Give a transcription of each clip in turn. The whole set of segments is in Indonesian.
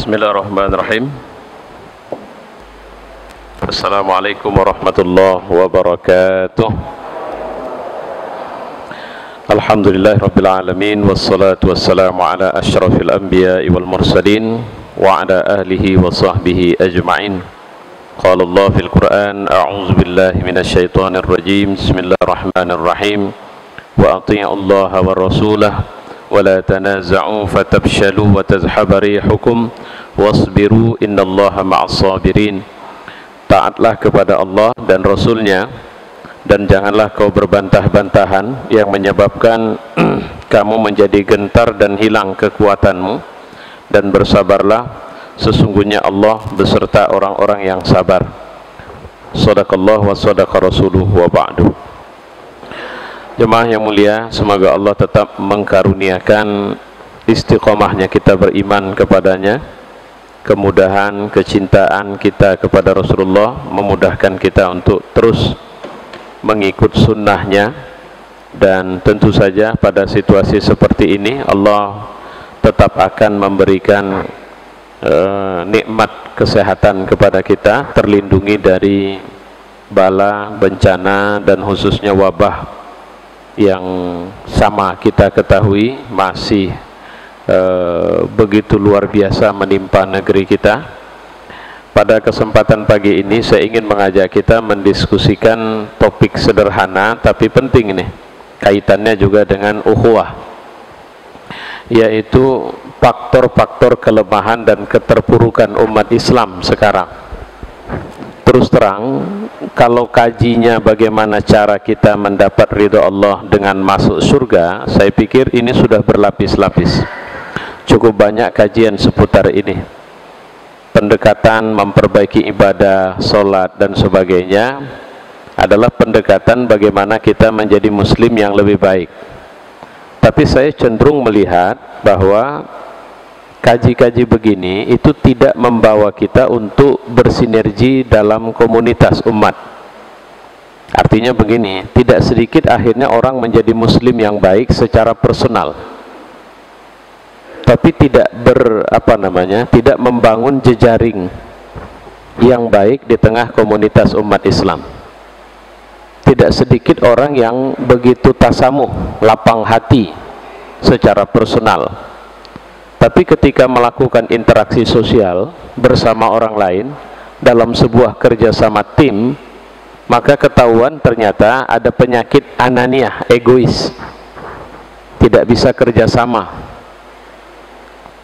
Bismillahirrahmanirrahim. Assalamualaikum warahmatullahi wabarakatuh. Alhamdulillahirabbil alamin wassalatu wassalamu ala asyrafil anbiya'i wal mursalin wa ala alihi wa sahbihi ajma'in. Qala Allah fil Qur'an, a'udzu billahi minasyaitonir rajim. Bismillahirrahmanirrahim. Wa athi'ullaha wa rasulahu wa la tanaza'u fatabshalu wa tazhaba rihukum wasbiru innallaha ma'as sabirin. Taatlah kepada Allah dan Rasulnya, dan janganlah kau berbantah-bantahan yang menyebabkan kamu menjadi gentar dan hilang kekuatanmu, dan bersabarlah, sesungguhnya Allah beserta orang-orang yang sabar. Shadaqallah wa shadaqa rasuluh wa ba'du. Jemaah yang mulia, semoga Allah tetap mengkaruniakan istiqomahnya kita beriman kepadanya, kemudahan, kecintaan kita kepada Rasulullah, memudahkan kita untuk terus mengikut sunnahnya. Dan tentu saja pada situasi seperti ini Allah tetap akan memberikan nikmat kesehatan kepada kita, terlindungi dari bala, bencana, dan khususnya wabah yang sama kita ketahui masih begitu luar biasa menimpa negeri kita. Pada kesempatan pagi ini saya ingin mengajak kita mendiskusikan topik sederhana tapi penting nih, kaitannya juga dengan ukhuwah, yaitu faktor-faktor kelemahan dan keterpurukan umat Islam sekarang. Terus terang, kalau kajinya bagaimana cara kita mendapat ridha Allah dengan masuk surga, saya pikir ini sudah berlapis-lapis. Cukup banyak kajian seputar ini. Pendekatan memperbaiki ibadah, sholat, dan sebagainya adalah pendekatan bagaimana kita menjadi muslim yang lebih baik. Tapi saya cenderung melihat bahwa kaji-kaji begini itu tidak membawa kita untuk bersinergi dalam komunitas umat. Artinya begini, tidak sedikit akhirnya orang menjadi muslim yang baik secara personal, tapi tidak tidak membangun jejaring yang baik di tengah komunitas umat Islam. Tidak sedikit orang yang begitu tasamuh, lapang hati secara personal, tapi ketika melakukan interaksi sosial bersama orang lain dalam sebuah kerjasama tim, maka ketahuan ternyata ada penyakit ananiah, egois, tidak bisa kerjasama.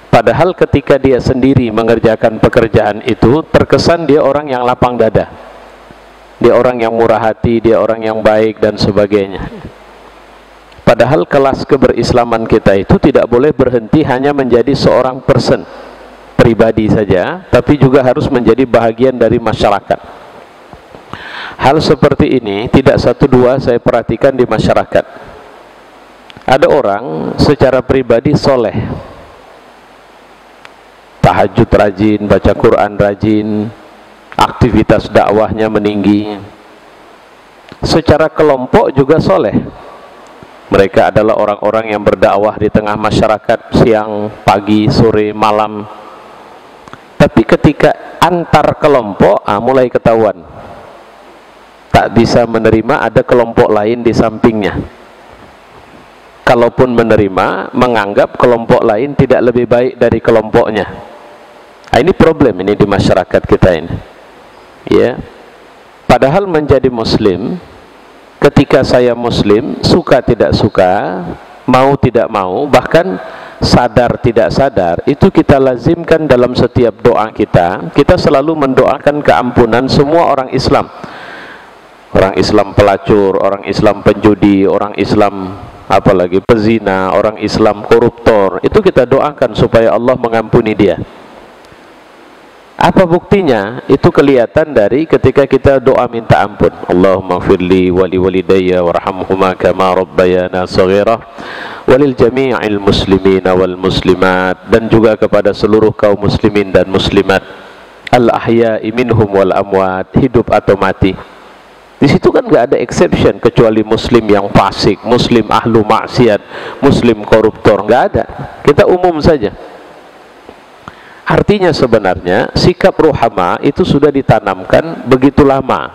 Padahal ketika dia sendiri mengerjakan pekerjaan itu, terkesan dia orang yang lapang dada, dia orang yang murah hati, dia orang yang baik, dan sebagainya. Padahal kelas keberislaman kita itu tidak boleh berhenti hanya menjadi seorang person, pribadi saja, tapi juga harus menjadi bahagian dari masyarakat. Hal seperti ini tidak satu dua saya perhatikan di masyarakat. Ada orang secara pribadi soleh, tahajud rajin, baca Quran rajin, aktivitas dakwahnya meninggi. Secara kelompok juga soleh. Mereka adalah orang-orang yang berdakwah di tengah masyarakat siang, pagi, sore, malam. Tapi ketika antar kelompok, mulai ketahuan. Tak bisa menerima ada kelompok lain di sampingnya. Kalaupun menerima, menganggap kelompok lain tidak lebih baik dari kelompoknya. Ini problem ini di masyarakat kita ini. Ya. Padahal menjadi muslim, ketika saya muslim, suka tidak suka, mau tidak mau, bahkan sadar tidak sadar, itu kita lazimkan dalam setiap doa kita. Kita selalu mendoakan keampunan semua orang Islam. Orang Islam pelacur, orang Islam penjudi, orang Islam apalagi pezina, orang Islam koruptor. Itu kita doakan supaya Allah mengampuni dia. Apa buktinya? Itu kelihatan dari ketika kita doa minta ampun. Allahumma firli wali walidayya warhamhuma kama rabbayana shaghira walil jami'il muslimina wal muslimat, dan juga kepada seluruh kaum muslimin dan muslimat, al ahya'i minhum wal amwat, hidup atau mati. Di situ kan nggak ada exception kecuali muslim yang fasik, muslim ahlu maksiat, muslim koruptor, nggak ada. Kita umum saja. Artinya sebenarnya sikap ruhama itu sudah ditanamkan begitu lama.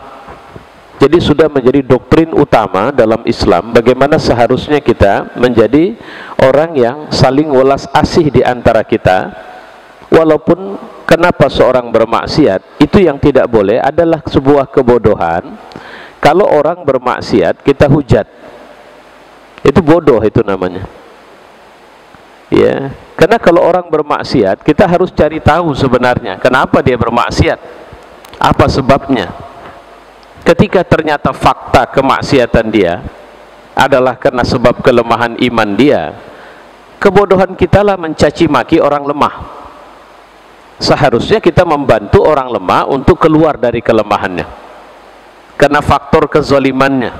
Jadi sudah menjadi doktrin utama dalam Islam bagaimana seharusnya kita menjadi orang yang saling welas asih di antara kita. Walaupun kenapa seorang bermaksiat, itu yang tidak boleh adalah sebuah kebodohan. Kalau orang bermaksiat kita hujat, itu bodoh, itu namanya. Ya, karena kalau orang bermaksiat kita harus cari tahu sebenarnya kenapa dia bermaksiat, apa sebabnya. Ketika ternyata fakta kemaksiatan dia adalah karena sebab kelemahan iman dia, kebodohan kita lah mencaci maki orang lemah. Seharusnya kita membantu orang lemah untuk keluar dari kelemahannya karena faktor kezalimannya.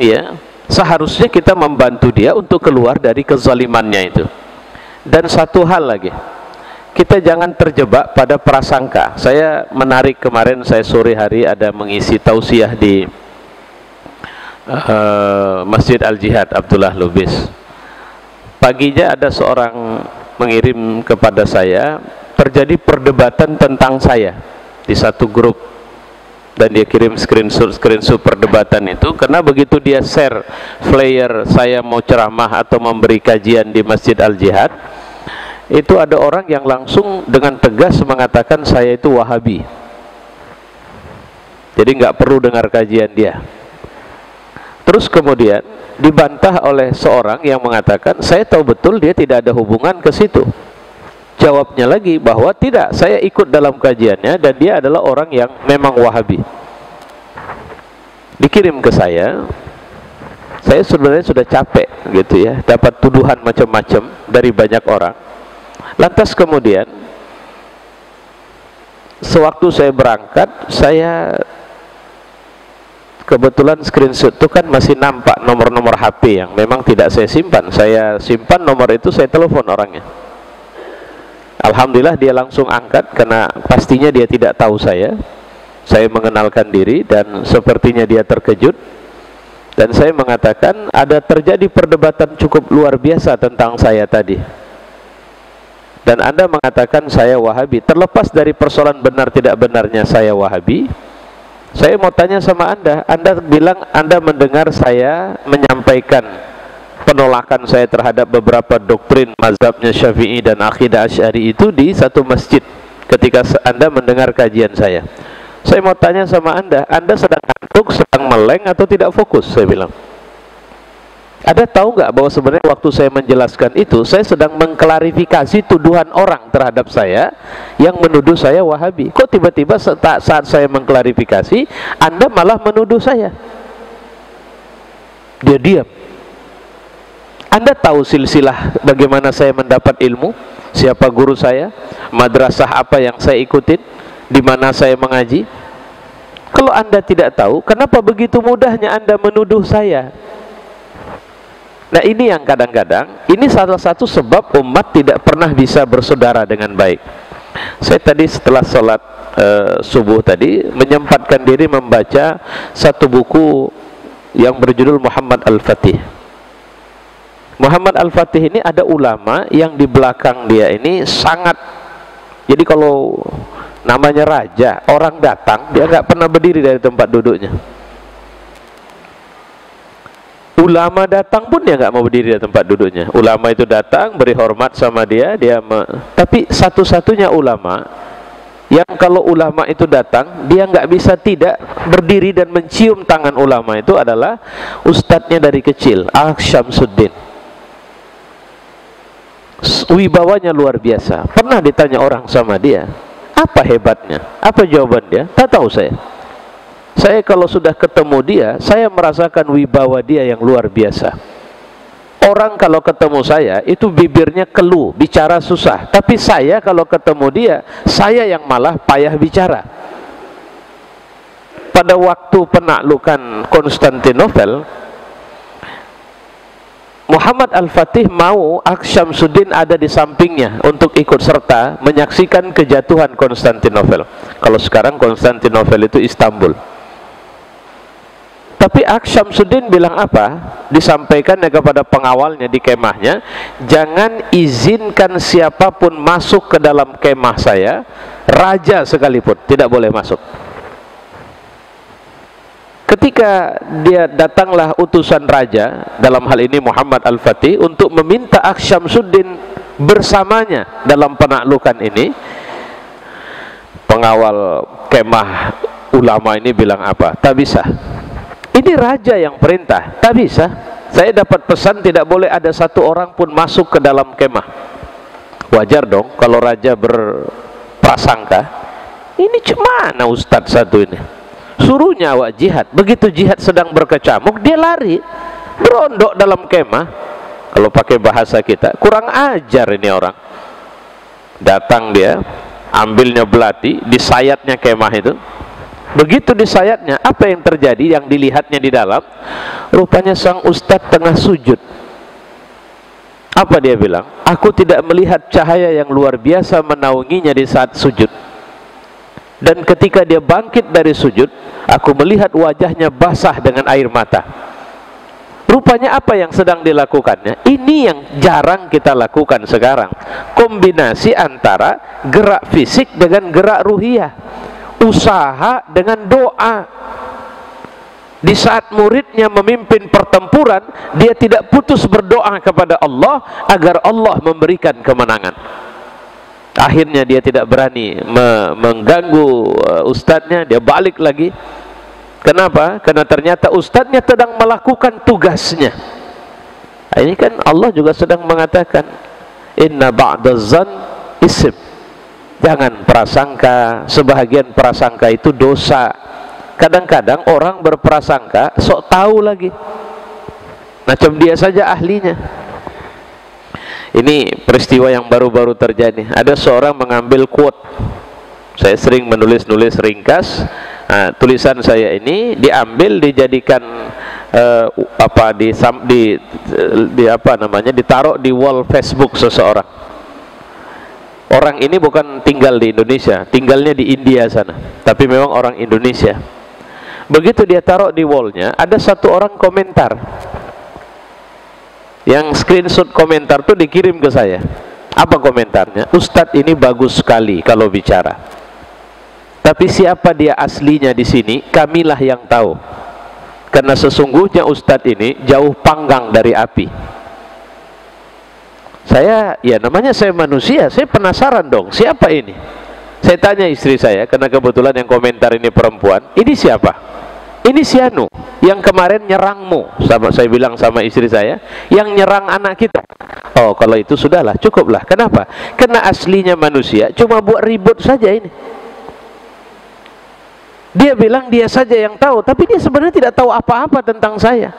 Ya, seharusnya kita membantu dia untuk keluar dari kezalimannya itu. Dan satu hal lagi, kita jangan terjebak pada prasangka. Saya menarik kemarin, saya sore hari ada mengisi tausiah di Masjid Al-Jihad Abdullah Lubis. Paginya ada seorang mengirim kepada saya, terjadi perdebatan tentang saya di satu grup, dan dia kirim screenshot perdebatan itu karena begitu dia share flyer saya mau ceramah atau memberi kajian di Masjid Al-Jihad, itu ada orang yang langsung dengan tegas mengatakan saya itu Wahabi, jadi nggak perlu dengar kajian dia. Terus kemudian dibantah oleh seorang yang mengatakan saya tahu betul dia tidak ada hubungan ke situ. Jawabnya lagi bahwa tidak, saya ikut dalam kajiannya dan dia adalah orang yang memang Wahabi. Dikirim ke saya sebenarnya sudah capek gitu ya, dapat tuduhan macam-macam dari banyak orang. Lantas kemudian sewaktu saya berangkat, saya kebetulan screenshot itu kan masih nampak nomor-nomor HP yang memang tidak saya simpan. Saya simpan nomor itu, saya telepon orangnya. Alhamdulillah dia langsung angkat karena pastinya dia tidak tahu saya. Saya mengenalkan diri dan sepertinya dia terkejut. Dan saya mengatakan ada terjadi perdebatan cukup luar biasa tentang saya tadi. Dan Anda mengatakan saya Wahabi. Terlepas dari persoalan benar tidak benarnya saya Wahabi, saya mau tanya sama Anda. Anda bilang Anda mendengar saya menyampaikan penolakan saya terhadap beberapa doktrin mazhabnya Syafi'i dan akidah Asy'ari itu di satu masjid ketika Anda mendengar kajian saya. Saya mau tanya sama Anda sedang ngantuk, sedang meleng atau tidak fokus? Saya bilang. Anda tahu nggak bahwa sebenarnya waktu saya menjelaskan itu, saya sedang mengklarifikasi tuduhan orang terhadap saya yang menuduh saya Wahabi. Kok tiba-tiba saat saya mengklarifikasi, Anda malah menuduh saya? Dia diam. Anda tahu silsilah bagaimana saya mendapat ilmu, siapa guru saya, madrasah apa yang saya ikutin, di mana saya mengaji? Kalau Anda tidak tahu, kenapa begitu mudahnya Anda menuduh saya? Nah, ini yang kadang-kadang, ini salah satu sebab umat tidak pernah bisa bersaudara dengan baik. Saya tadi setelah sholat subuh tadi menyempatkan diri membaca satu buku yang berjudul Muhammad Al-Fatih. Muhammad Al-Fatih ini ada ulama yang di belakang dia ini sangat, jadi kalau namanya raja, orang datang dia nggak pernah berdiri dari tempat duduknya. Ulama datang pun dia nggak mau berdiri dari tempat duduknya. Ulama itu datang beri hormat sama dia, tapi satu-satunya ulama yang kalau ulama itu datang dia nggak bisa tidak berdiri dan mencium tangan ulama itu adalah ustadznya dari kecil, Syamsuddin. Wibawanya luar biasa. Pernah ditanya orang sama dia, apa hebatnya? Apa jawaban dia? Tak tahu saya. Saya kalau sudah ketemu dia, saya merasakan wibawa dia yang luar biasa. Orang kalau ketemu saya itu bibirnya keluh, bicara susah. Tapi saya kalau ketemu dia, saya yang malah payah bicara. Pada waktu penaklukan Konstantinopel, Muhammad Al-Fatih mau Syamsuddin ada di sampingnya untuk ikut serta menyaksikan kejatuhan Konstantinopel. Kalau sekarang Konstantinopel itu Istanbul. Tapi Syamsuddin bilang apa? Disampaikannya kepada pengawalnya di kemahnya, jangan izinkan siapapun masuk ke dalam kemah saya, raja sekalipun tidak boleh masuk. Ketika dia datanglah utusan raja, dalam hal ini Muhammad Al-Fatih, untuk meminta Syamsuddin bersamanya dalam penaklukan ini, pengawal kemah ulama ini bilang apa? Tak bisa. Ini raja yang perintah, tak bisa. Saya dapat pesan tidak boleh ada satu orang pun masuk ke dalam kemah. Wajar dong kalau raja berprasangka, ini cemana ustadz satu ini, suruh nyawa jihad. Begitu jihad sedang berkecamuk, dia lari berondok dalam kemah. Kalau pakai bahasa kita, kurang ajar ini orang. Datang dia, ambilnya belati, disayatnya kemah itu. Begitu disayatnya, apa yang terjadi? Yang dilihatnya di dalam, rupanya sang ustadz tengah sujud. Apa dia bilang? Aku tidak melihat cahaya yang luar biasa menaunginya di saat sujud. Dan ketika dia bangkit dari sujud, aku melihat wajahnya basah dengan air mata. Rupanya apa yang sedang dilakukannya? Ini yang jarang kita lakukan sekarang. Kombinasi antara gerak fisik dengan gerak ruhiyah, usaha dengan doa. Di saat muridnya memimpin pertempuran, dia tidak putus berdoa kepada Allah agar Allah memberikan kemenangan. Akhirnya dia tidak berani mengganggu ustadznya, dia balik lagi. Kenapa? Karena ternyata ustadznya sedang melakukan tugasnya. Nah, ini kan Allah juga sedang mengatakan, inna ba'daz-zan ism. Jangan prasangka, sebahagian prasangka itu dosa. Kadang-kadang orang berprasangka sok tahu lagi, macam dia saja ahlinya. Ini peristiwa yang baru-baru terjadi. Ada seorang mengambil quote. Saya sering menulis-nulis ringkas. Nah, tulisan saya ini diambil, dijadikan ditaruh di wall Facebook seseorang. Orang ini bukan tinggal di Indonesia, tinggalnya di India sana, tapi memang orang Indonesia. Begitu dia taruh di wallnya, ada satu orang komentar, yang screenshot komentar itu dikirim ke saya. Apa komentarnya? Ustadz ini bagus sekali kalau bicara, tapi siapa dia aslinya di sini, kamilah yang tahu. Karena sesungguhnya Ustadz ini jauh panggang dari api. Saya, ya namanya saya manusia, saya penasaran dong, siapa ini? Saya tanya istri saya, karena kebetulan yang komentar ini perempuan, ini siapa? Ini si Anu, yang kemarin nyerangmu. Saya bilang sama istri saya, yang nyerang anak kita. Oh, kalau itu sudahlah, cukuplah. Kenapa? Karena aslinya manusia cuma buat ribut saja ini. Dia bilang dia saja yang tahu, tapi dia sebenarnya tidak tahu apa-apa tentang saya.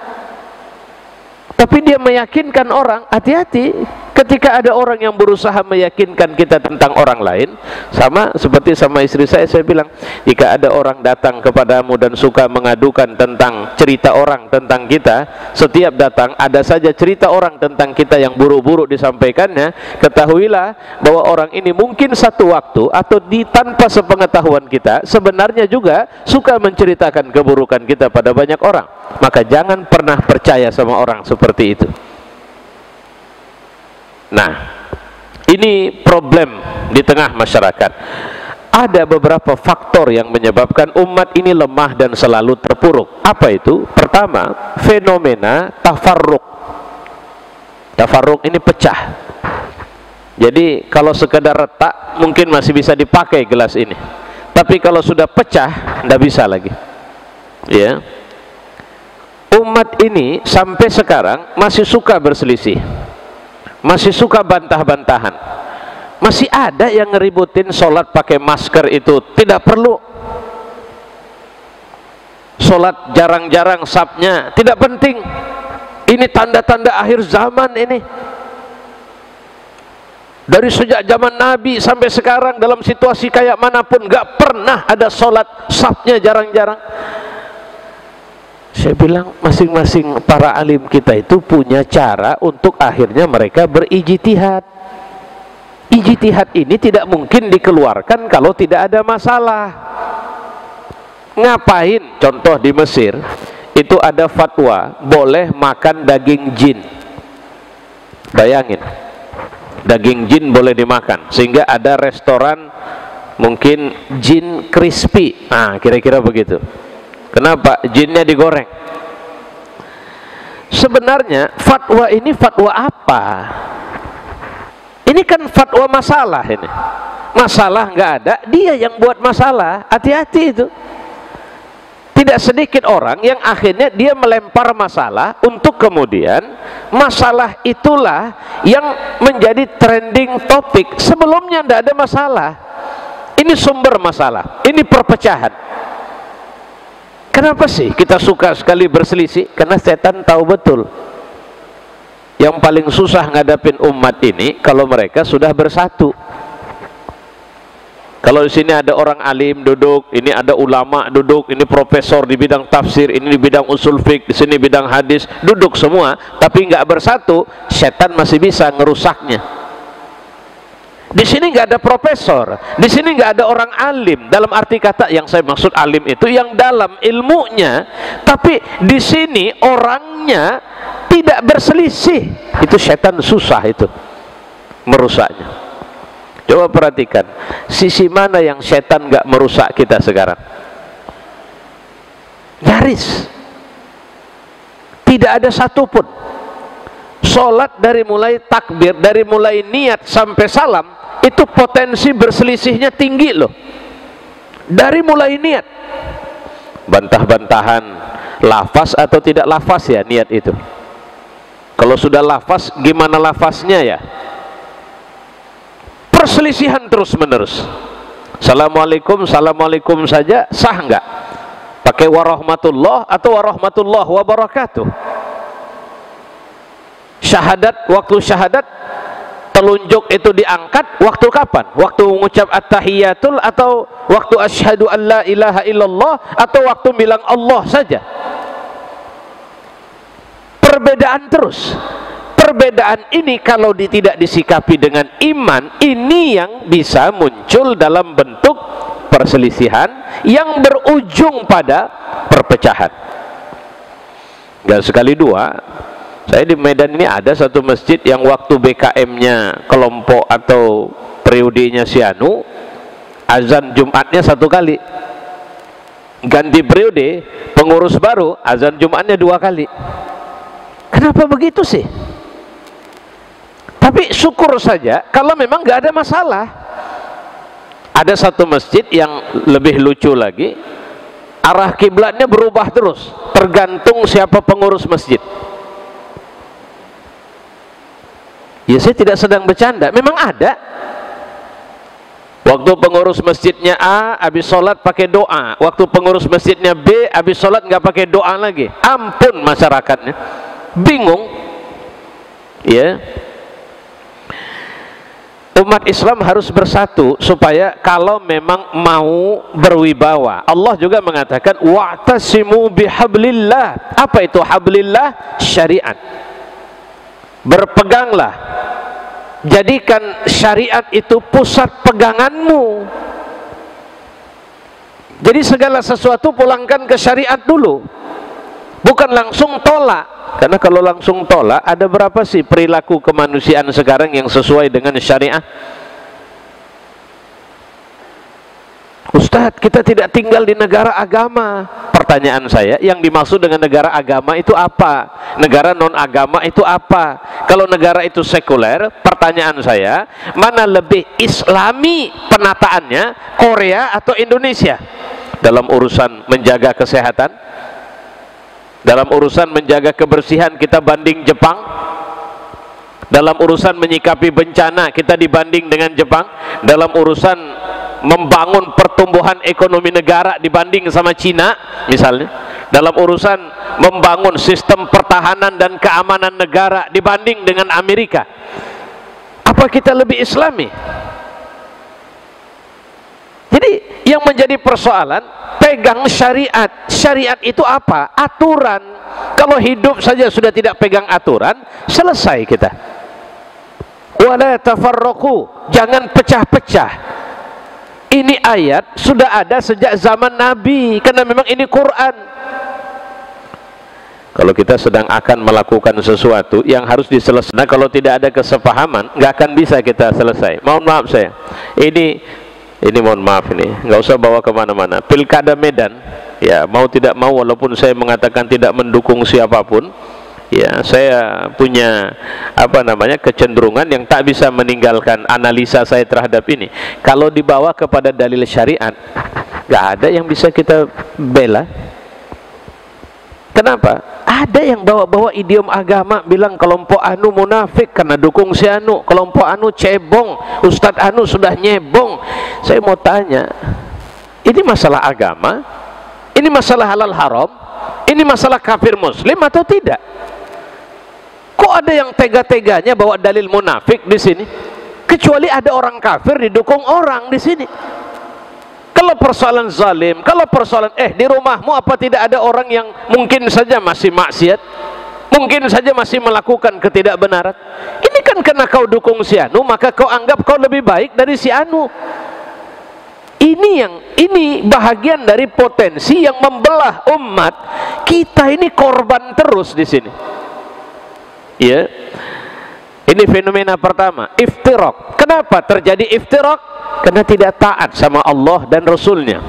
Tapi dia meyakinkan orang. Hati-hati ketika ada orang yang berusaha meyakinkan kita tentang orang lain. Sama seperti sama istri saya bilang, jika ada orang datang kepadamu dan suka mengadukan tentang cerita orang tentang kita, setiap datang ada saja cerita orang tentang kita yang buruk-buruk disampaikannya, ketahuilah bahwa orang ini mungkin satu waktu atau tanpa sepengetahuan kita sebenarnya juga suka menceritakan keburukan kita pada banyak orang. Maka jangan pernah percaya sama orang seperti itu. Nah, ini problem di tengah masyarakat. Ada beberapa faktor yang menyebabkan umat ini lemah dan selalu terpuruk. Apa itu? Pertama, fenomena tafarruq. Tafarruq ini pecah. Jadi kalau sekedar retak mungkin masih bisa dipakai gelas ini, tapi kalau sudah pecah tidak bisa lagi. Ya, umat ini sampai sekarang masih suka berselisih, masih suka bantah-bantahan. Masih ada yang ngeributin sholat pakai masker itu tidak perlu, sholat jarang-jarang sapnya tidak penting, ini tanda-tanda akhir zaman ini. Dari sejak zaman Nabi sampai sekarang dalam situasi kayak manapun gak pernah ada sholat sapnya jarang-jarang. Saya bilang masing-masing para alim kita itu punya cara untuk akhirnya mereka berijtihad. Ijtihad ini tidak mungkin dikeluarkan kalau tidak ada masalah. Ngapain? Contoh di Mesir, itu ada fatwa boleh makan daging jin. Bayangin, daging jin boleh dimakan, sehingga ada restoran mungkin jin crispy. Nah, kira-kira begitu. Kenapa? Jinnya digoreng. Sebenarnya fatwa ini fatwa apa? Ini kan fatwa masalah ini. Masalah nggak ada, dia yang buat masalah. Hati-hati itu. Tidak sedikit orang yang akhirnya dia melempar masalah untuk kemudian masalah itulah yang menjadi trending topik. Sebelumnya tidak ada masalah. Ini sumber masalah, ini perpecahan. Kenapa sih kita suka sekali berselisih? Karena setan tahu betul yang paling susah ngadapin umat ini kalau mereka sudah bersatu. Kalau di sini ada orang alim duduk, ini ada ulama duduk, ini profesor di bidang tafsir, ini di bidang usul fiqh, di sini bidang hadis, duduk semua, tapi nggak bersatu, setan masih bisa ngerusaknya. Di sini nggak ada profesor, di sini nggak ada orang alim. Dalam arti kata yang saya maksud alim itu yang dalam ilmunya, tapi di sini orangnya tidak berselisih. Itu setan susah itu merusaknya. Coba perhatikan, sisi mana yang setan nggak merusak kita sekarang? Nyaris tidak ada satupun. Sholat dari mulai takbir, dari mulai niat sampai salam, itu potensi berselisihnya tinggi loh. Dari mulai niat, bantah-bantahan, lafaz atau tidak lafaz ya niat itu. Kalau sudah lafaz, gimana lafaznya ya? Perselisihan terus menerus. Assalamualaikum, assalamualaikum saja sah nggak? Pakai warahmatullah atau warahmatullah wabarakatuh? Syahadat, waktu syahadat telunjuk itu diangkat waktu kapan? Waktu mengucap at-tahiyatul atau waktu asyhadu an la ilaha illallah atau waktu bilang Allah saja? Perbedaan terus. Perbedaan ini kalau tidak disikapi dengan iman, ini yang bisa muncul dalam bentuk perselisihan yang berujung pada perpecahan. Gak sekali dua. Saya di Medan ini ada satu masjid yang waktu BKM-nya kelompok atau periodenya Sianu, azan Jumatnya satu kali. Ganti periode, pengurus baru, azan Jumatnya 2 kali. Kenapa begitu sih? Tapi syukur saja kalau memang nggak ada masalah. Ada satu masjid yang lebih lucu lagi, arah kiblatnya berubah terus, tergantung siapa pengurus masjid. Ya saya tidak sedang bercanda, memang ada. Waktu pengurus masjidnya A, habis sholat pakai doa. Waktu pengurus masjidnya B, habis sholat nggak pakai doa lagi. Ampun masyarakatnya, bingung. Ya. Umat Islam harus bersatu supaya kalau memang mau berwibawa. Allah juga mengatakan wa'tasimu bihablillah. Apa itu hablillah? Syariat. Berpeganglah, jadikan syariat itu pusat peganganmu. Jadi segala sesuatu pulangkan ke syariat dulu, bukan langsung tolak. Karena kalau langsung tolak, ada berapa sih perilaku kemanusiaan sekarang yang sesuai dengan syariah? Ustadz, kita tidak tinggal di negara agama. Pertanyaan saya, yang dimaksud dengan negara agama itu apa? Negara non-agama itu apa? Kalau negara itu sekuler, pertanyaan saya, mana lebih islami penataannya, Korea atau Indonesia? Dalam urusan menjaga kesehatan, dalam urusan menjaga kebersihan kita banding Jepang, dalam urusan menyikapi bencana kita dibanding dengan Jepang, dalam urusan membangun pertumbuhan ekonomi negara dibanding sama Cina misalnya, dalam urusan membangun sistem pertahanan dan keamanan negara dibanding dengan Amerika, apa kita lebih islami? Jadi yang menjadi persoalan, pegang syariat. Syariat itu apa? Aturan. Kalau hidup saja sudah tidak pegang aturan, selesai kita. Wala tafarraqu, jangan pecah-pecah. Ini ayat sudah ada sejak zaman Nabi, karena memang ini Quran. Kalau kita sedang akan melakukan sesuatu yang harus diselesaikan, kalau tidak ada kesepahaman, nggak akan bisa kita selesai. Mohon maaf saya, ini mohon maaf, ini nggak usah bawa kemana-mana. Pilkada Medan, ya mau tidak mau, walaupun saya mengatakan tidak mendukung siapapun, ya saya punya kecenderungan yang tak bisa meninggalkan analisa saya terhadap ini. Kalau dibawa kepada dalil syariat, nggak ada yang bisa kita bela. Kenapa? Ada yang bawa-bawa idiom agama, bilang kelompok anu munafik karena dukung si anu, kelompok anu cebong, Ustadz anu sudah nyebong. Saya mau tanya, ini masalah agama, ini masalah halal haram, ini masalah kafir muslim atau tidak? Kok ada yang tega-teganya bawa dalil munafik di sini? Kecuali ada orang kafir didukung orang di sini. Kalau persoalan zalim, kalau persoalan di rumahmu apa tidak ada orang yang mungkin saja masih maksiat, mungkin saja masih melakukan ketidakbenaran? Ini kan karena kau dukung si anu, maka kau anggap kau lebih baik dari si anu. Ini bahagian dari potensi yang membelah umat. Kita ini korban terus di sini. Ya. Ini fenomena pertama, iftiraq. Kenapa terjadi iftiraq? Karena tidak taat sama Allah dan Rasulnya.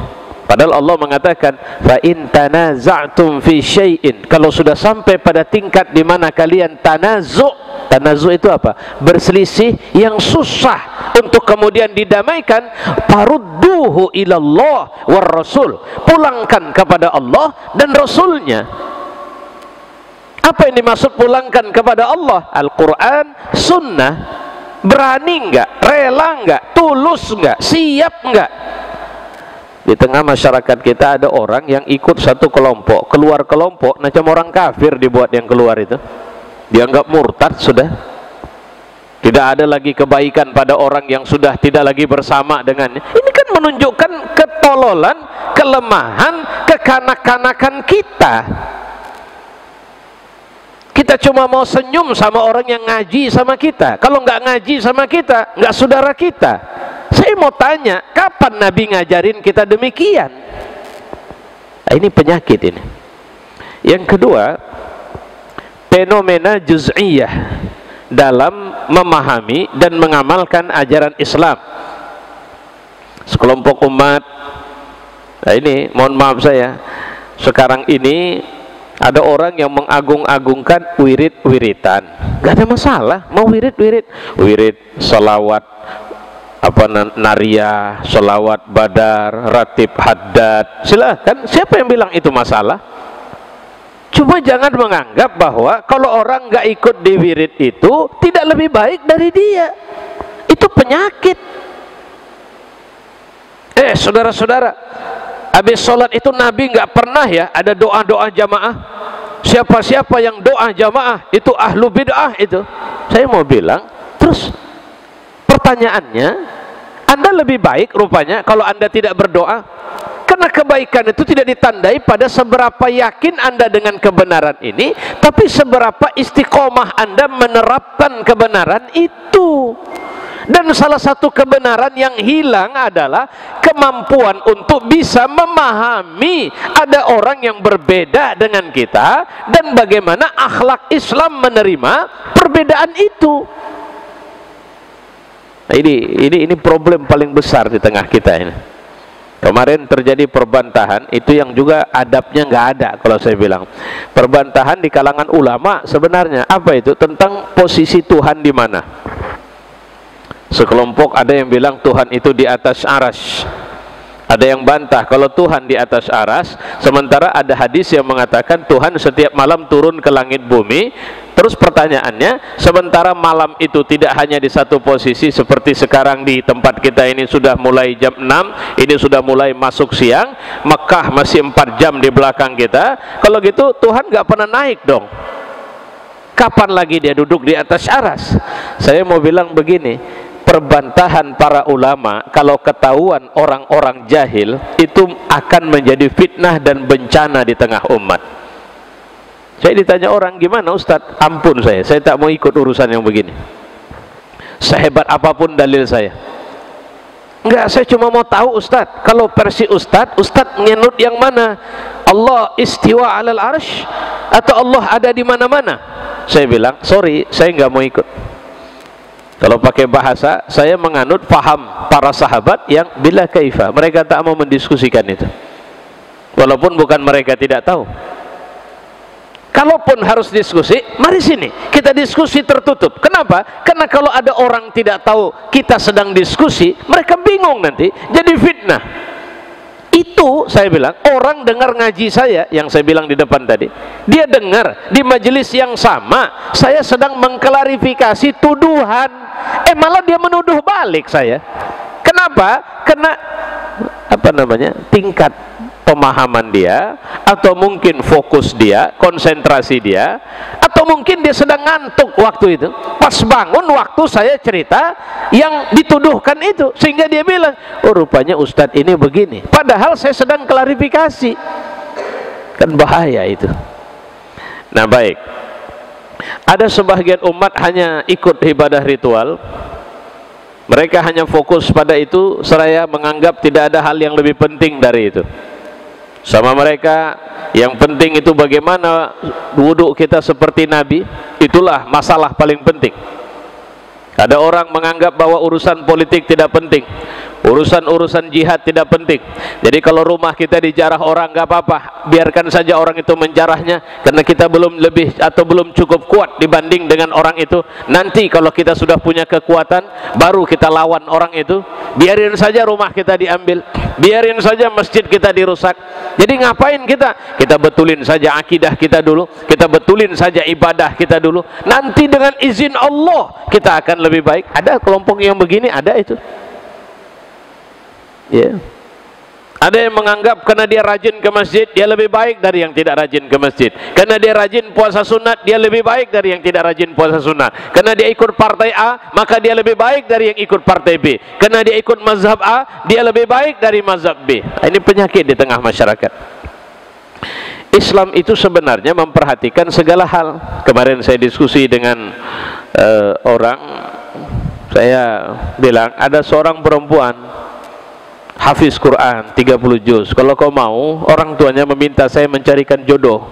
Padahal Allah mengatakan, fa in tanaza'tum fi syai'in, kalau sudah sampai pada tingkat di mana kalian tanazu' itu apa? Berselisih yang susah untuk kemudian didamaikan, farudduhu ilallah war rasul, pulangkan kepada Allah dan Rasulnya. Apa yang dimaksud pulangkan kepada Allah? Al-Quran, Sunnah. Berani enggak? Rela enggak? Tulus enggak? Siap enggak? Di tengah masyarakat kita ada orang yang ikut satu kelompok, keluar kelompok, macam orang kafir dibuat yang keluar itu. Dianggap murtad sudah. Tidak ada lagi kebaikan pada orang yang sudah tidak lagi bersama dengannya. Ini kan menunjukkan ketololan, kelemahan, kekanak-kanakan kita. Kita cuma mau senyum sama orang yang ngaji sama kita. Kalau nggak ngaji sama kita, nggak saudara kita. Saya mau tanya, kapan Nabi ngajarin kita demikian? Nah, ini penyakit ini. Yang kedua, fenomena juz'iyah dalam memahami dan mengamalkan ajaran Islam. Sekelompok umat, nah ini mohon maaf saya, sekarang ini ada orang yang mengagung-agungkan wirid-wiritan. Gak ada masalah, mau wirid-wirid, salawat nariyah, salawat badar, ratib haddad, silahkan. Siapa yang bilang itu masalah? Cuma jangan menganggap bahwa kalau orang gak ikut di wirid itu tidak lebih baik dari dia. Itu penyakit. Saudara-saudara, habis sholat itu Nabi nggak pernah ya ada doa-doa jamaah. Siapa-siapa yang doa jamaah itu ahlu bid'ah itu. Saya mau bilang, terus pertanyaannya, Anda lebih baik rupanya kalau Anda tidak berdoa, karena kebaikan itu tidak ditandai pada seberapa yakin Anda dengan kebenaran ini, tapi seberapa istiqomah Anda menerapkan kebenaran itu. Dan salah satu kebenaran yang hilang adalah kemampuan untuk bisa memahami ada orang yang berbeda dengan kita dan bagaimana akhlak Islam menerima perbedaan itu. Nah, ini problem paling besar di tengah kita ini. Kemarin terjadi perbantahan, itu yang juga adabnya nggak ada. Kalau saya bilang perbantahan di kalangan ulama, sebenarnya apa itu? Tentang posisi Tuhan di mana. Sekelompok ada yang bilang Tuhan itu di atas aras, ada yang bantah kalau Tuhan di atas aras, sementara ada hadis yang mengatakan Tuhan setiap malam turun ke langit bumi. Terus pertanyaannya, sementara malam itu tidak hanya di satu posisi seperti sekarang di tempat kita ini sudah mulai jam 6, ini sudah mulai masuk siang, Mekah masih 4 jam di belakang kita. Kalau gitu Tuhan nggak pernah naik dong. Kapan lagi dia duduk di atas aras? Saya mau bilang begini, perbantahan para ulama kalau ketahuan orang-orang jahil itu akan menjadi fitnah dan bencana di tengah umat. Saya ditanya orang, gimana Ustadz? Ampun saya tak mau ikut urusan yang begini. Sehebat apapun dalil saya, Enggak, saya cuma mau tahu Ustadz, kalau versi Ustadz mengenut yang mana? Allah istiwa alal arsh atau Allah ada di mana-mana? Saya bilang, sorry, saya nggak mau ikut. Kalau pakai bahasa, saya menganut paham para sahabat yang bila kaifa, mereka tak mau mendiskusikan itu. Walaupun bukan mereka tidak tahu. Kalaupun harus diskusi, mari sini kita diskusi tertutup. Kenapa? Karena kalau ada orang tidak tahu kita sedang diskusi, mereka bingung nanti, jadi fitnah. Itu saya bilang, orang dengar ngaji saya yang saya bilang di depan tadi, dia dengar di majelis yang sama saya sedang mengklarifikasi tuduhan, malah dia menuduh balik saya. Kenapa? Karena apa namanya, tingkat pemahaman dia, atau mungkin fokus dia, konsentrasi dia, atau mungkin dia sedang ngantuk waktu itu, pas bangun waktu saya cerita yang dituduhkan itu, sehingga dia bilang, oh rupanya Ustadz ini begini, padahal saya sedang klarifikasi. Kan bahaya itu. Nah baik, ada sebagian umat hanya ikut ibadah ritual, mereka hanya fokus pada itu, seraya menganggap tidak ada hal yang lebih penting dari itu. Sama mereka, yang penting itu bagaimana wudhu kita seperti Nabi, itulah masalah paling penting. Ada orang menganggap bahwa urusan politik tidak penting, urusan jihad tidak penting. Jadi kalau rumah kita dijarah orang nggak apa-apa, biarkan saja orang itu menjarahnya, karena kita belum lebih atau belum cukup kuat dibanding dengan orang itu. Nanti kalau kita sudah punya kekuatan, baru kita lawan orang itu. Biarin saja rumah kita diambil, biarin saja masjid kita dirusak. Jadi ngapain kita? Kita betulin saja akidah kita dulu, kita betulin saja ibadah kita dulu. Nanti dengan izin Allah kita akan lebih baik. Ada kelompok yang begini, ada itu. Ya. Ada yang menganggap karena dia rajin ke masjid, dia lebih baik dari yang tidak rajin ke masjid. Karena dia rajin puasa sunat, dia lebih baik dari yang tidak rajin puasa sunat. Karena dia ikut partai A, maka dia lebih baik dari yang ikut partai B. Karena dia ikut mazhab A, dia lebih baik dari mazhab B. Ini penyakit di tengah masyarakat. Islam itu sebenarnya memperhatikan segala hal. Kemarin saya diskusi dengan orang, saya bilang ada seorang perempuan hafiz Quran 30 juz. Kalau kau mau, orang tuanya meminta saya mencarikan jodoh,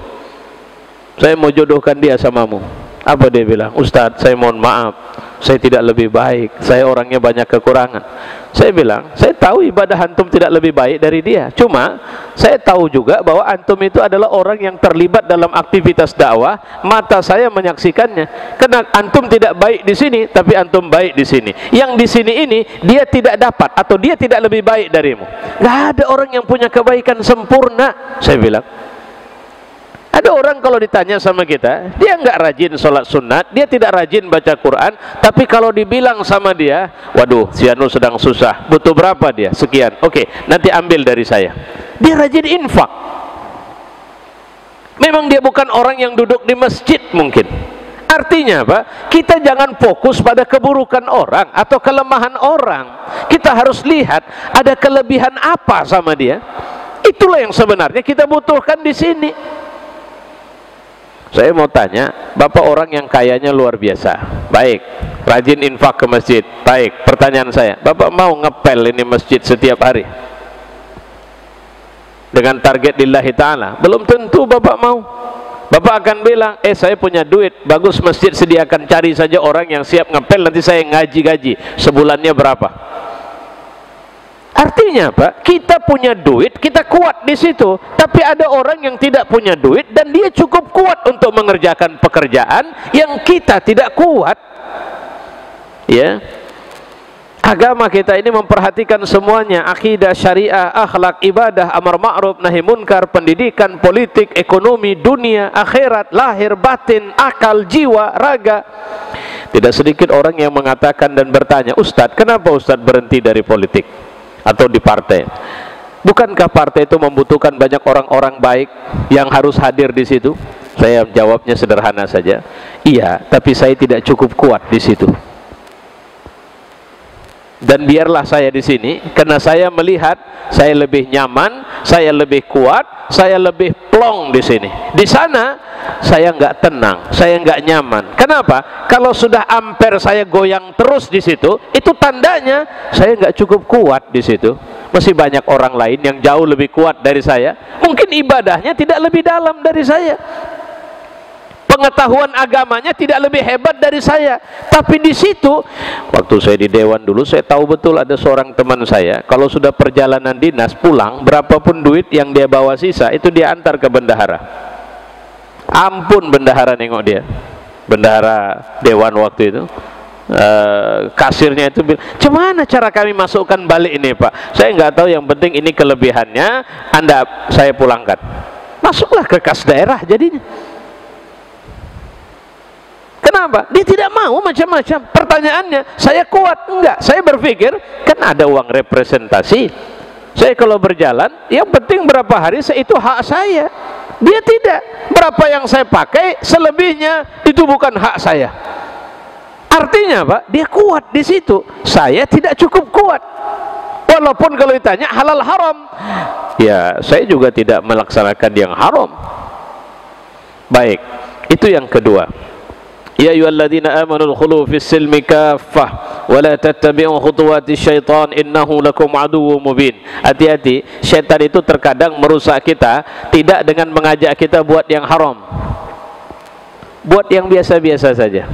saya mau jodohkan dia samamu. Apa dia bilang? Ustadz, saya mohon maaf, saya tidak lebih baik, saya orangnya banyak kekurangan. Saya bilang, saya tahu ibadah antum tidak lebih baik dari dia, cuma saya tahu juga bahwa antum itu adalah orang yang terlibat dalam aktivitas dakwah. Mata saya menyaksikannya. Karena antum tidak baik di sini, tapi antum baik di sini. Yang di sini ini dia tidak dapat, atau dia tidak lebih baik darimu. Gak ada orang yang punya kebaikan sempurna. Saya bilang, ada orang kalau ditanya sama kita, dia nggak rajin sholat sunat, dia tidak rajin baca Quran, tapi kalau dibilang sama dia, waduh, si Anu sedang susah, butuh berapa dia? Sekian. Oke, nanti ambil dari saya. Dia rajin infak. Memang dia bukan orang yang duduk di masjid mungkin. Artinya apa? Kita jangan fokus pada keburukan orang atau kelemahan orang. Kita harus lihat ada kelebihan apa sama dia. Itulah yang sebenarnya kita butuhkan di sini. Saya mau tanya, Bapak orang yang kayanya luar biasa, baik, rajin infak ke masjid, baik. Pertanyaan saya, Bapak mau ngepel ini masjid setiap hari dengan target lillahi ta'ala? Belum tentu Bapak mau. Bapak akan bilang, saya punya duit, bagus masjid sediakan, cari saja orang yang siap ngepel, nanti saya ngaji gaji, sebulannya berapa. Artinya apa? Kita punya duit, kita kuat di situ. Tapi ada orang yang tidak punya duit dan dia cukup kuat untuk mengerjakan pekerjaan yang kita tidak kuat. Ya. Agama kita ini memperhatikan semuanya, akidah, syariah, akhlak, ibadah, amar ma'ruf, nahi munkar, pendidikan, politik, ekonomi, dunia, akhirat, lahir, batin, akal, jiwa, raga. Tidak sedikit orang yang mengatakan dan bertanya, Ustadz, kenapa Ustadz berhenti dari politik atau di partai? Bukankah partai itu membutuhkan banyak orang-orang baik yang harus hadir di situ? Saya jawabnya sederhana saja, iya, tapi saya tidak cukup kuat di situ. Dan biarlah saya di sini, karena saya melihat saya lebih nyaman, saya lebih kuat, saya lebih plong di sini. Di sana saya nggak tenang, saya nggak nyaman. Kenapa? Kalau sudah ampere saya goyang terus di situ, itu tandanya saya nggak cukup kuat di situ. Masih banyak orang lain yang jauh lebih kuat dari saya, mungkin ibadahnya tidak lebih dalam dari saya, pengetahuan agamanya tidak lebih hebat dari saya. Tapi di situ, waktu saya di dewan dulu, saya tahu betul ada seorang teman saya, kalau sudah perjalanan dinas pulang, berapapun duit yang dia bawa sisa, itu dia antar ke bendahara. Ampun, bendahara nengok dia, bendahara dewan waktu itu. Kasirnya itu bilang, "Gimana cara kami masukkan balik ini, Pak? Saya nggak tahu, yang penting ini kelebihannya, saya pulangkan." Masuklah ke kas daerah jadinya. Kenapa? Dia tidak mau macam-macam. Pertanyaannya, saya kuat? Enggak. Saya berpikir, kan ada uang representasi. Saya kalau berjalan, yang penting berapa hari itu hak saya. Dia tidak. Berapa yang saya pakai, selebihnya itu bukan hak saya. Artinya Pak, dia kuat di situ. Saya tidak cukup kuat. Walaupun kalau ditanya halal haram, ya saya juga tidak melaksanakan yang haram. Baik, itu yang kedua. Ya ayyuhalladzina amanu udkhulu fis silmi kaffah wa la tattabi'u khutuwatis syaitan innahu lakum aduwwum mubin. Hati-hati, syaitan itu terkadang merusak kita tidak dengan mengajak kita buat yang haram, buat yang biasa-biasa saja.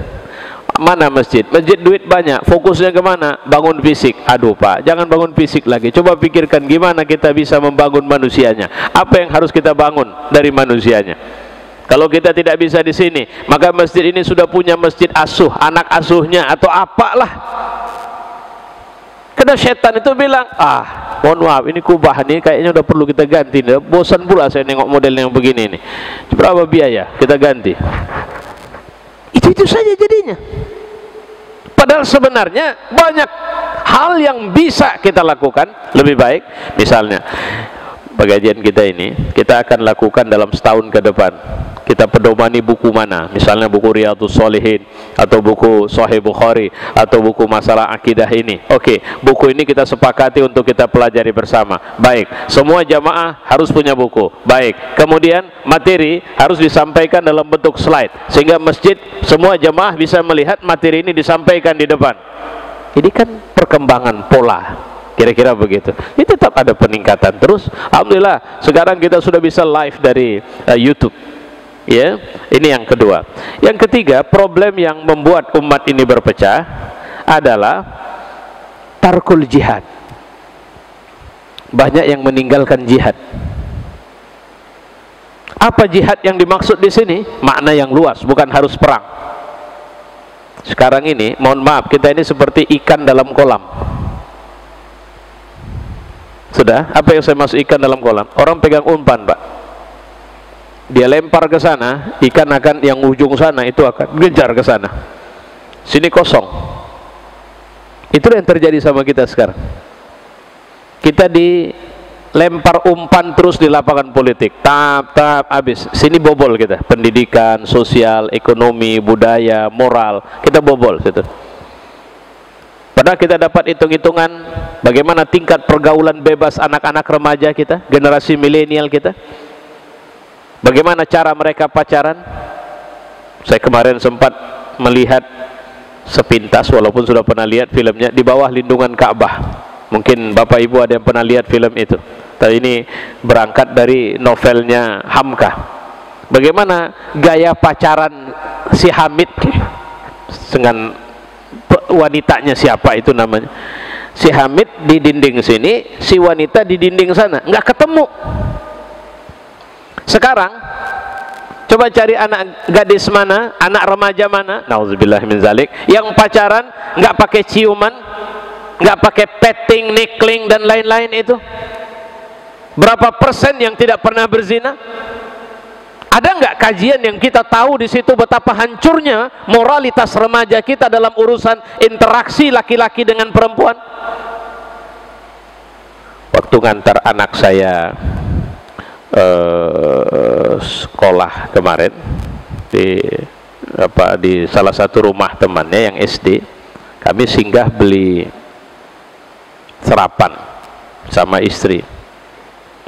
Mana masjid? Masjid duit banyak, fokusnya kemana? Bangun fisik. Aduh Pak, jangan bangun fisik lagi. Coba pikirkan gimana kita bisa membangun manusianya. Apa yang harus kita bangun dari manusianya? Kalau kita tidak bisa di sini, maka masjid ini sudah punya masjid asuh, anak asuhnya atau apalah. Karena setan itu bilang, mohon maaf, ini kubah ini kayaknya udah perlu kita ganti. Bosan pula saya nengok model yang begini ini. Berapa biaya kita ganti? Itu saja jadinya. Padahal sebenarnya banyak hal yang bisa kita lakukan lebih baik. Misalnya pengajian kita ini kita akan lakukan dalam setahun ke depan. Kita pedomani buku mana, misalnya buku Riyadhus Shalihin atau buku Sahih Bukhari atau buku masalah akidah ini. Oke, buku ini kita sepakati untuk kita pelajari bersama. Baik, semua jamaah harus punya buku. Baik, kemudian materi harus disampaikan dalam bentuk slide sehingga masjid semua jamaah bisa melihat materi ini disampaikan di depan. Ini kan perkembangan pola, kira-kira begitu. Ini tetap ada peningkatan terus. Alhamdulillah, sekarang kita sudah bisa live dari YouTube. Ya, ini yang kedua. Yang ketiga, problem yang membuat umat ini berpecah adalah tarkul jihad. Banyak yang meninggalkan jihad. Apa jihad yang dimaksud di sini? Makna yang luas, bukan harus perang. Sekarang ini, mohon maaf, kita ini seperti ikan dalam kolam. Sudah, apa yang saya maksud ikan dalam kolam? Orang pegang umpan, Pak. Dia lempar ke sana, ikan akan yang ujung sana itu akan ngejar ke sana. Sini kosong. Itulah yang terjadi sama kita sekarang. Kita dilempar umpan terus di lapangan politik. Tap habis. Sini bobol kita. Pendidikan, sosial, ekonomi, budaya, moral, kita bobol situ. Padahal kita dapat hitung-hitungan bagaimana tingkat pergaulan bebas anak-anak remaja kita, generasi milenial kita. Bagaimana cara mereka pacaran? Saya kemarin sempat melihat sepintas, walaupun sudah pernah lihat filmnya, Di Bawah Lindungan Ka'bah. Mungkin Bapak Ibu ada yang pernah lihat film itu. Tapi ini berangkat dari novelnya Hamka. Bagaimana gaya pacaran si Hamid dengan wanitanya, siapa itu namanya? Si Hamid di dinding sini, si wanita di dinding sana, nggak ketemu. Sekarang coba cari anak gadis mana, anak remaja mana, nauzubillah min zalik, yang pacaran nggak pakai ciuman, nggak pakai petting, nikling dan lain-lain itu. Berapa persen yang tidak pernah berzina? Ada nggak kajian yang kita tahu di situ betapa hancurnya moralitas remaja kita dalam urusan interaksi laki-laki dengan perempuan? Waktu ngantar anak saya sekolah kemarin di salah satu rumah temannya yang SD, kami singgah beli sarapan sama istri.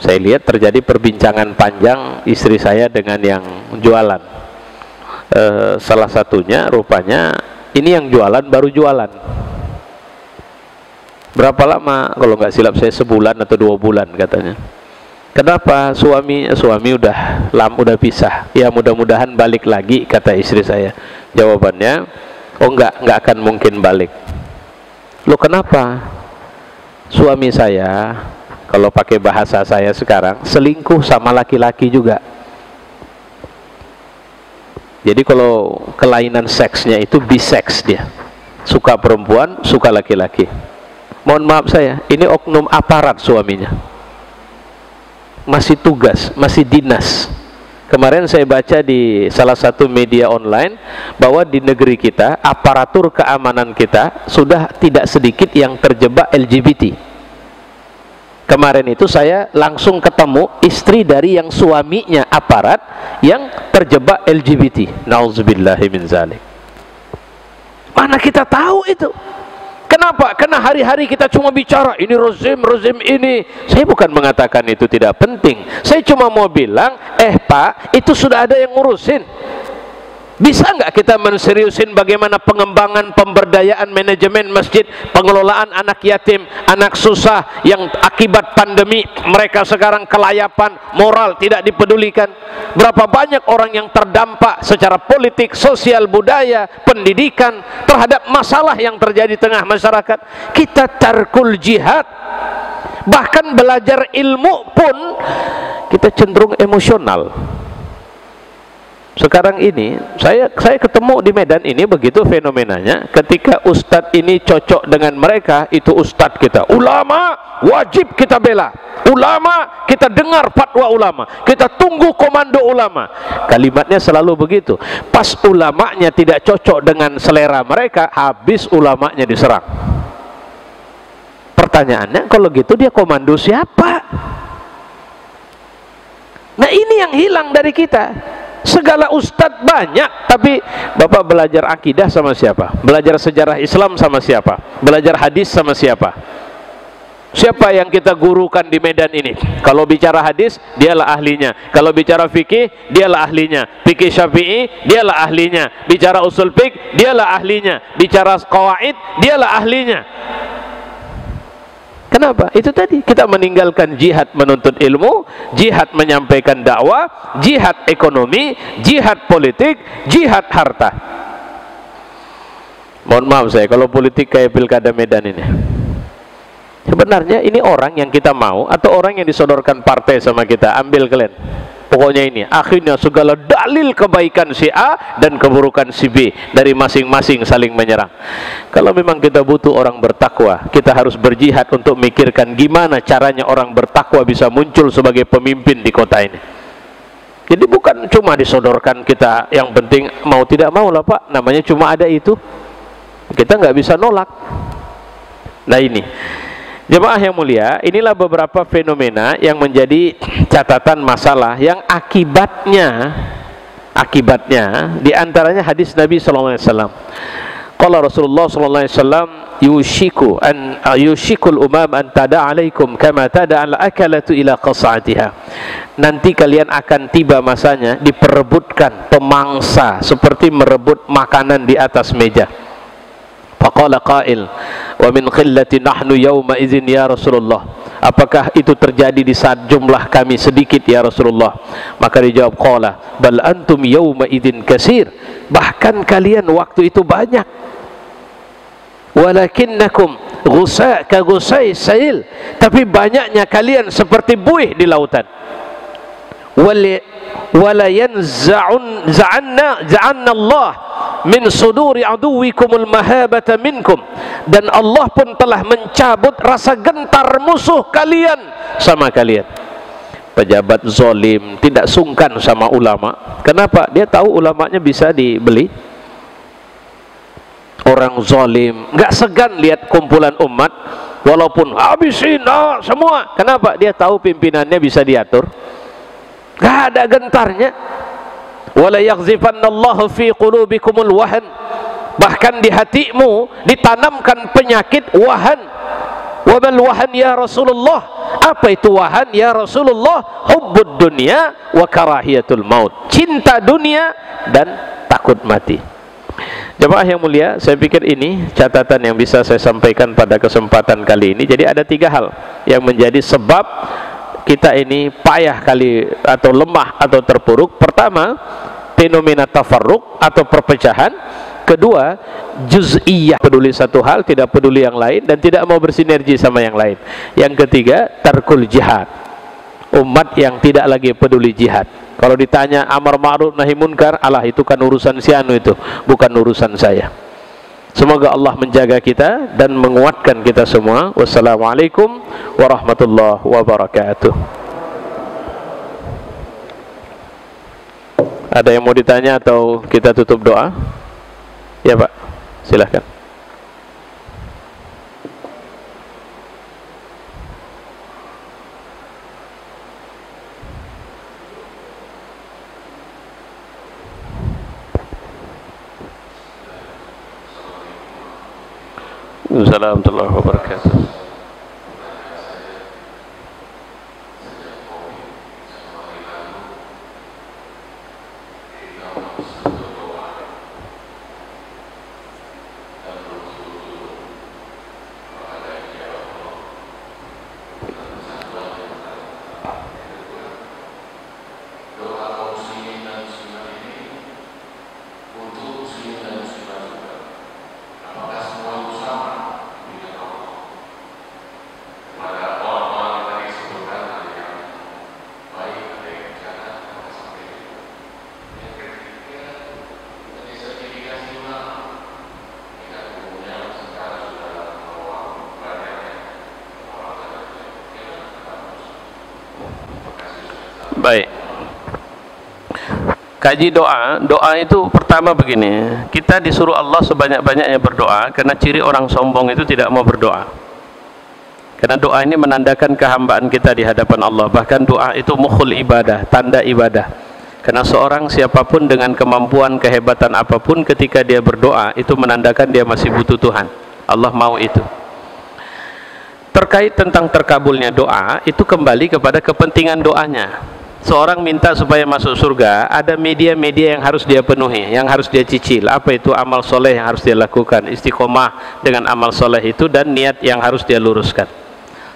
Saya lihat terjadi perbincangan panjang istri saya dengan yang jualan. Salah satunya rupanya ini yang jualan baru jualan. Berapa lama? Kalau nggak silap saya sebulan atau 2 bulan katanya. Kenapa? Suami udah pisah. Ya mudah-mudahan balik lagi, kata istri saya. Jawabannya, oh nggak akan mungkin balik. Loh kenapa? Suami saya, kalau pakai bahasa saya sekarang, selingkuh sama laki-laki juga. Jadi kalau kelainan seksnya itu bisex dia. Suka perempuan, suka laki-laki. Mohon maaf saya, ini oknum aparat suaminya. Masih tugas, masih dinas. Kemarin saya baca di salah satu media online bahwa di negeri kita, aparatur keamanan kita sudah tidak sedikit yang terjebak LGBT. Kemarin itu saya langsung ketemu istri dari yang suaminya aparat yang terjebak LGBT. Nauzubillahi min zalik. Mana kita tahu itu? Kenapa? Karena hari-hari kita cuma bicara ini rezim ini. Saya bukan mengatakan itu tidak penting. Saya cuma mau bilang, Pak, itu sudah ada yang ngurusin. Bisa nggak kita menseriusin bagaimana pengembangan pemberdayaan manajemen masjid, pengelolaan anak yatim, anak susah yang akibat pandemi mereka sekarang kelayapan moral tidak dipedulikan. Berapa banyak orang yang terdampak secara politik, sosial, budaya, pendidikan terhadap masalah yang terjadi di tengah masyarakat. Kita tarkul jihad, bahkan belajar ilmu pun kita cenderung emosional. Sekarang ini saya ketemu di Medan ini begitu fenomenanya. Ketika ustadz ini cocok dengan mereka, itu ustadz kita, ulama wajib kita bela, ulama kita dengar fatwa ulama, kita tunggu komando ulama. Kalimatnya selalu begitu. Pas ulamanya tidak cocok dengan selera mereka, habis ulamanya diserang. Pertanyaannya, kalau gitu dia komando siapa? Nah ini yang hilang dari kita. Segala ustadz banyak, tapi Bapak belajar akidah sama siapa? Belajar sejarah Islam sama siapa? Belajar hadis sama siapa? Siapa yang kita gurukan di Medan ini? Kalau bicara hadis, dialah ahlinya. Kalau bicara fikih, dialah ahlinya. Fikih Syafi'i, dialah ahlinya. Bicara usul fiqh, dialah ahlinya. Bicara qawaid, dialah ahlinya. Kenapa? Itu tadi, kita meninggalkan jihad menuntut ilmu, jihad menyampaikan dakwah, jihad ekonomi, jihad politik, jihad harta. Mohon maaf saya, kalau politik kayak pilkada Medan ini, sebenarnya ini orang yang kita mau atau orang yang disodorkan partai sama kita? Ambil kalian. Pokoknya ini, akhirnya segala dalil kebaikan si A dan keburukan si B dari masing-masing saling menyerang. Kalau memang kita butuh orang bertakwa, kita harus berjihad untuk mikirkan gimana caranya orang bertakwa bisa muncul sebagai pemimpin di kota ini. Jadi bukan cuma disodorkan kita, yang penting mau tidak mau lah Pak, namanya cuma ada itu, kita nggak bisa nolak. Nah ini jemaah yang mulia, inilah beberapa fenomena yang menjadi catatan masalah yang akibatnya diantaranya hadis Nabi SAW. Qala Rasulullah SAW, yushikul umam an tada alaikum kama tada al akalatu ila qas'atiha. Nanti kalian akan tiba masanya diperebutkan pemangsa seperti merebut makanan di atas meja. Faqala qail, wa min qillati nahnu yawma idzin ya Rasulullah. Apakah itu terjadi di saat jumlah kami sedikit ya Rasulullah? Maka dijawab, qala bal antum yawma idzin katsir. Bahkan kalian waktu itu banyak. Walakinnakum ghusa ka ghusai sail. Tapi banyaknya kalian seperti buih di lautan. Wala za'anna Allah min suduri aduwikumul mahabata minkum, dan Allah pun telah mencabut rasa gentar musuh kalian sama kalian. Pejabat zalim tidak sungkan sama ulama. Kenapa? Dia tahu ulamanya bisa dibeli. Orang zalim nggak segan lihat kumpulan umat, walaupun habisin semua. Kenapa? Dia tahu pimpinannya bisa diatur. Gak ada gentarnya. Wala yaghzifannallahu fi qulubikumul wahan. Bahkan di hatimu ditanamkan penyakit wahan. Wa mal wahan ya Rasulullah? Apa itu wahan ya Rasulullah? Hubbud dunya wa karahiyatul maut. Cinta dunia dan takut takut mati. Jemaah yang mulia, saya pikir ini catatan yang bisa saya sampaikan pada kesempatan kali ini. Jadi ada 3 hal yang menjadi sebab kita ini payah kali atau lemah atau terpuruk. Pertama, fenomena tafarruq atau perpecahan. Kedua, juz'iyah, peduli satu hal, tidak peduli yang lain, dan tidak mau bersinergi sama yang lain. Yang ketiga, tarkul jihad, umat yang tidak lagi peduli jihad. Kalau ditanya amar ma'ruf nahi munkar, alah itu kan urusan si anu, itu bukan urusan saya. Semoga Allah menjaga kita dan menguatkan kita semua. Wassalamualaikum warahmatullahi wabarakatuh. Ada yang mau ditanya atau kita tutup doa? Ya Pak, silahkan. Assalamualaikum warahmatullahi wabarakatuh. Baik, kaji doa. Doa itu pertama begini, kita disuruh Allah sebanyak-banyaknya berdoa, karena ciri orang sombong itu tidak mau berdoa. Karena doa ini menandakan kehambaan kita di hadapan Allah. Bahkan doa itu mukhul ibadah, tanda ibadah. Karena seorang siapapun dengan kemampuan, kehebatan apapun, ketika dia berdoa, itu menandakan dia masih butuh Tuhan. Allah mau itu. Terkait tentang terkabulnya doa, itu kembali kepada kepentingan doanya. Seorang minta supaya masuk surga, ada media-media yang harus dia penuhi, yang harus dia cicil. Apa itu amal soleh yang harus dia lakukan, istiqomah dengan amal soleh itu, dan niat yang harus dia luruskan.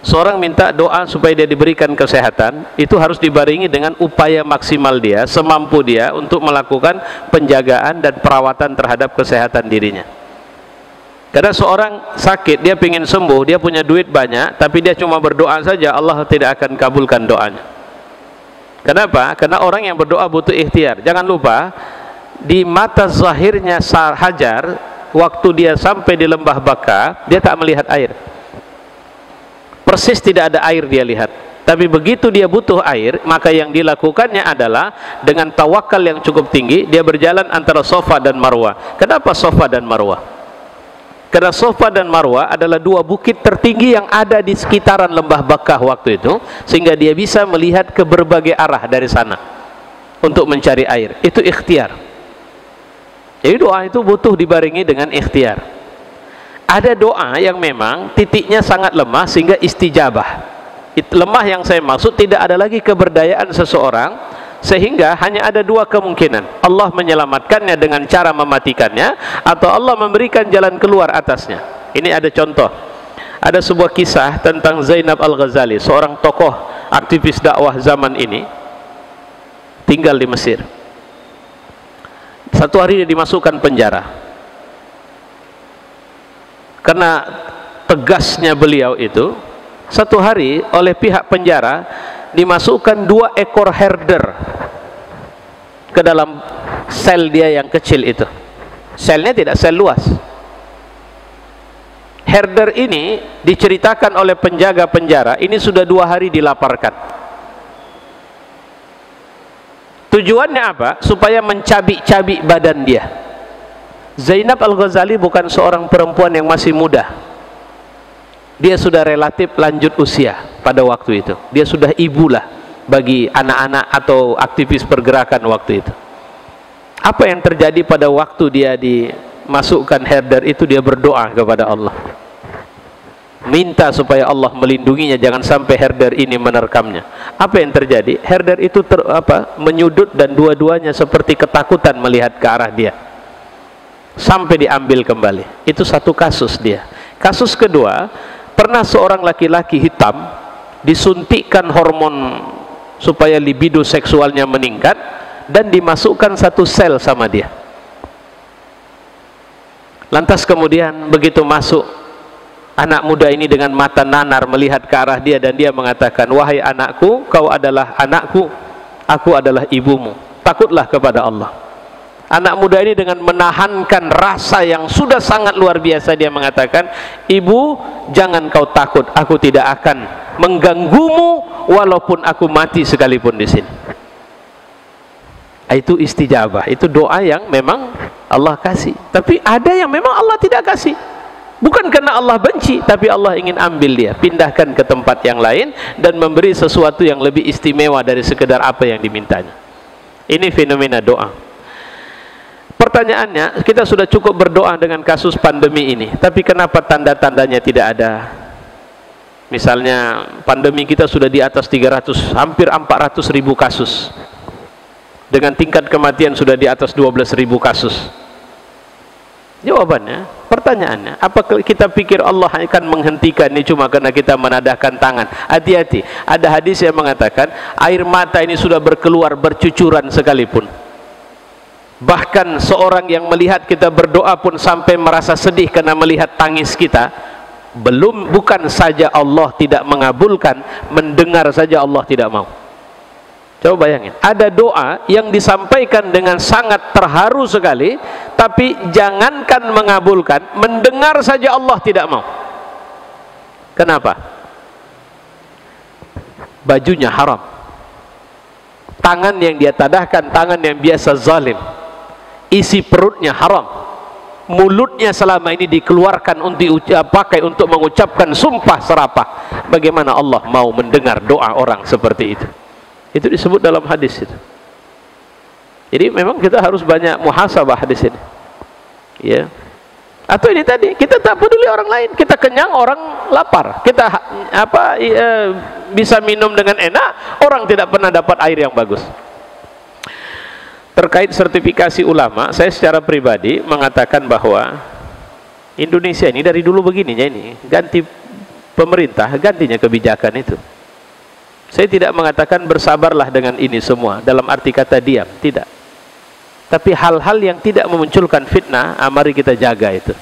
Seorang minta doa supaya dia diberikan kesehatan, itu harus dibarengi dengan upaya maksimal dia, semampu dia untuk melakukan penjagaan dan perawatan terhadap kesehatan dirinya. Karena seorang sakit, dia ingin sembuh, dia punya duit banyak, tapi dia cuma berdoa saja, Allah tidak akan kabulkan doanya. Kenapa? Karena orang yang berdoa butuh ikhtiar. Jangan lupa, di mata zahirnya Hajar, waktu dia sampai di lembah Baka, dia tak melihat air. Persis tidak ada air dia lihat. Tapi begitu dia butuh air, maka yang dilakukannya adalah dengan tawakal yang cukup tinggi, dia berjalan antara Safa dan Marwah. Kenapa Safa dan Marwah? Karena Safa dan Marwah adalah 2 bukit tertinggi yang ada di sekitaran lembah Bakah waktu itu, sehingga dia bisa melihat ke berbagai arah dari sana untuk mencari air. Itu ikhtiar. Jadi doa itu butuh dibarengi dengan ikhtiar. Ada doa yang memang titiknya sangat lemah sehingga istijabah. Lemah yang saya maksud, tidak ada lagi keberdayaan seseorang, sehingga hanya ada 2 kemungkinan: Allah menyelamatkannya dengan cara mematikannya, atau Allah memberikan jalan keluar atasnya. Ini ada contoh. Ada sebuah kisah tentang Zainab Al-Ghazali, seorang tokoh aktivis dakwah zaman ini, tinggal di Mesir. Satu hari dia dimasukkan penjara karena tegasnya beliau itu. Satu hari oleh pihak penjara dimasukkan 2 ekor herder ke dalam sel dia yang kecil itu. Selnya tidak sel luas. Herder ini diceritakan oleh penjaga penjara, ini sudah 2 hari dilaparkan. Tujuannya apa? Supaya mencabik-cabik badan dia. Zainab Al-Ghazali bukan seorang perempuan yang masih muda. Dia sudah relatif lanjut usia pada waktu itu. Dia sudah ibulah bagi anak-anak atau aktivis pergerakan waktu itu. Apa yang terjadi pada waktu dia dimasukkan herder itu? Dia berdoa kepada Allah. minta supaya Allah melindunginya jangan sampai herder ini menerkamnya. Apa yang terjadi? Herder itu menyudut dan dua-duanya seperti ketakutan melihat ke arah dia sampai diambil kembali. Itu satu kasus dia. Kasus kedua, pernah seorang laki-laki hitam disuntikkan hormon supaya libido seksualnya meningkat dan dimasukkan satu sel sama dia. Lantas kemudian begitu masuk, anak muda ini dengan mata nanar melihat ke arah dia dan dia mengatakan, wahai anakku, kau adalah anakku, aku adalah ibumu, takutlah kepada Allah. Anak muda ini dengan menahankan rasa yang sudah sangat luar biasa, dia mengatakan, ibu, jangan kau takut, aku tidak akan mengganggumu walaupun aku mati sekalipun di sini. Itu istijabah, itu doa yang memang Allah kasih. Tapi ada yang memang Allah tidak kasih, bukan karena Allah benci, tapi Allah ingin ambil dia, pindahkan ke tempat yang lain dan memberi sesuatu yang lebih istimewa dari sekedar apa yang dimintanya. Ini fenomena doa. Pertanyaannya, kita sudah cukup berdoa dengan kasus pandemi ini, tapi kenapa tanda-tandanya tidak ada? Misalnya pandemi kita sudah di atas 300, hampir 400 ribu kasus, dengan tingkat kematian sudah di atas 12 ribu kasus. Jawabannya, pertanyaannya, apa kita pikir Allah akan menghentikan ini cuma karena kita menadahkan tangan? Hati-hati, ada hadis yang mengatakan air mata ini sudah berkeluar bercucuran sekalipun. Bahkan seorang yang melihat kita berdoa pun sampai merasa sedih karena melihat tangis kita. Bukan saja Allah tidak mengabulkan, mendengar saja Allah tidak mau. Coba bayangin, ada doa yang disampaikan dengan sangat terharu sekali, tapi jangankan mengabulkan, mendengar saja Allah tidak mau. Kenapa? Bajunya haram, tangan yang dia tadahkan tangan yang biasa zalim, isi perutnya haram, mulutnya selama ini dikeluarkan untuk pakai untuk mengucapkan sumpah serapah. Bagaimana Allah mau mendengar doa orang seperti itu? Itu disebut dalam hadis itu. Jadi memang kita harus banyak muhasabah hadis ini, ya. Atau ini tadi, kita tak peduli orang lain, kita kenyang, orang lapar, kita bisa minum dengan enak, orang tidak pernah dapat air yang bagus. Terkait sertifikasi ulama, saya secara pribadi mengatakan bahwa Indonesia ini dari dulu begininya, ini ganti pemerintah, gantinya kebijakan itu. Saya tidak mengatakan bersabarlah dengan ini semua dalam arti kata diam, tidak. Tapi hal-hal yang tidak memunculkan fitnah, mari kita jaga itu.